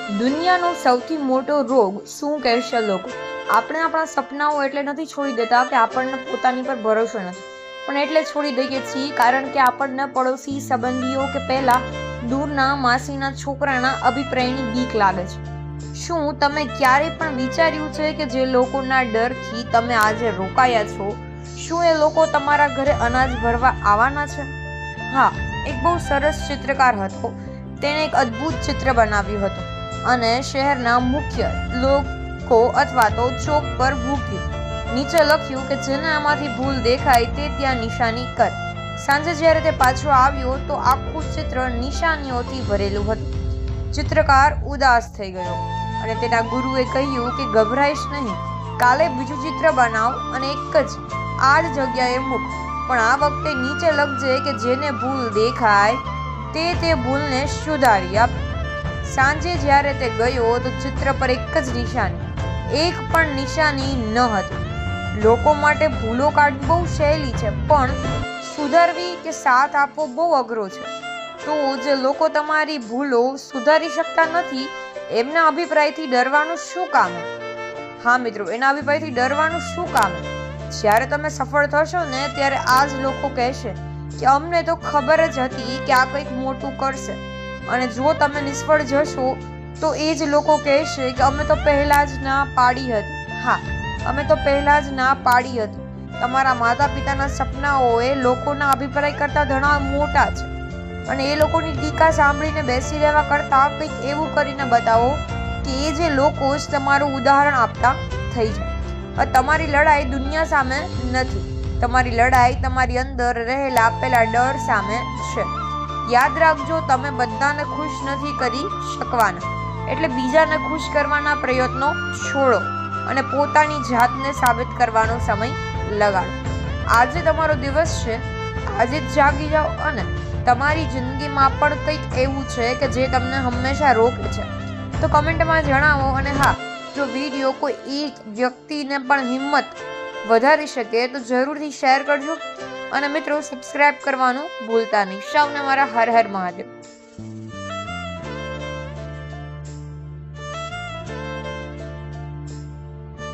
દુનિયાનો સૌથી મોટો રોગ શું કહેશે લોકો? આપણે આપણા સપનાઓ એટલે નથી છોડી દેતા કે આપણને પોતાની પર ભરોસો નથી, પણ એટલે છોડી દઈએ છીએ કારણ કે આપણને પડોશી, સંબંધીઓ કે પહેલા દૂરના માસીના છોકરાના અભિપ્રાયની બીક લાગે છે. શું તમે ક્યારેય પણ વિચાર્યું છે કે જે લોકોના ડરથી તમે આજે રોકાયા છો, શું એ લોકો તમારા ઘરે અનાજ ભરવા આવવાના છે? હા, એક બહુ સરસ ચિત્રકાર હતો. તેણે એક અદ્ભુત ચિત્ર બનાવ્યું હતું અને શહેરના મુખ્ય લોકો અથવા તો ચોક પર મૂક્યું. નીચે લખ્યું કે જેને આમાંથી ભૂલ દેખાય તે ત્યાં નિશાની કર. સાંજે જ્યારે તે પાછો આવ્યો તો આખું ચિત્ર નિશાનીઓથી ભરેલું હતું. ચિત્રકાર ઉદાસ થઈ ગયો અને તેના ગુરુએ કહ્યું કે ગભરાઈશ નહીં, કાલે બીજું ચિત્ર બનાવ અને આ જ જગ્યાએ મૂક, પણ આ વખતે નીચે લખજે કે જેને ભૂલ દેખાય તે ભૂલને સુધારી આપ. સાંજે જ્યારે તે ગયો તો ચિત્ર પર એક જ નિશાની, એક પણ નિશાની ન હતી. લોકો માટે ભૂલો કાઢવી બહુ સહેલી છે, પણ સુધારવી કે સાથ આપવો બહુ અઘરો છે. તો જે લોકો તમારી ભૂલો સુધારી શકતા નથી, એમના અભિપ્રાયથી ડરવાનું શું કામ? હા મિત્રો, એના અભિપ્રાયથી ડરવાનું શું કામ? જ્યારે તમે સફળ થશો ને ત્યારે આ જ લોકો કહેશે કે અમને તો ખબર જ હતી કે આ કંઈક મોટું કરશે. અને જો તમે નિષ્ફળ જશો તો એ જ લોકો કહેશે કે અમે તો પહેલા જ ના પાડી હતી. હા, અમે તો પહેલા જ ના પાડી હતી. તમારા માતા પિતાના સપનાઓ એ લોકોના અભિપ્રાય કરતા ઘણા મોટા છે, અને એ લોકોની ટીકા સાંભળીને બેસી રહેવા કરતા કંઈક એવું કરીને બતાવો કે એ જે લોકો જ તમારું ઉદાહરણ આપતા થઈ જાય. તમારી લડાઈ દુનિયા સામે નથી, તમારી લડાઈ તમારી અંદર રહેલા પેલા ડર સામે છે. યાદ રાખજો, તમે બધાને ખુશ નથી કરી શકવાના, એટલે બીજાને ખુશ કરવાના પ્રયત્નો છોડો અને પોતાની જાતને સાબિત કરવાનો સમય લગાડો. આજે તમારો દિવસ છે, આજે જ જાગી જાઓ અને તમારી જિંદગીમાં પણ કંઈક એવું છે કે જે તમને હંમેશા રોકે છે તો કમેન્ટમાં જણાવો. અને હા, જો વિડીયો કોઈ એક વ્યક્તિને પણ હિંમત વધારી શકે તો જરૂરથી શેર કરજો. અને મિત્રો, સબસ્ક્રાઇબ કરવાનું ભૂલતા નહીં. સૌને મારા હર હર મહાદેવ.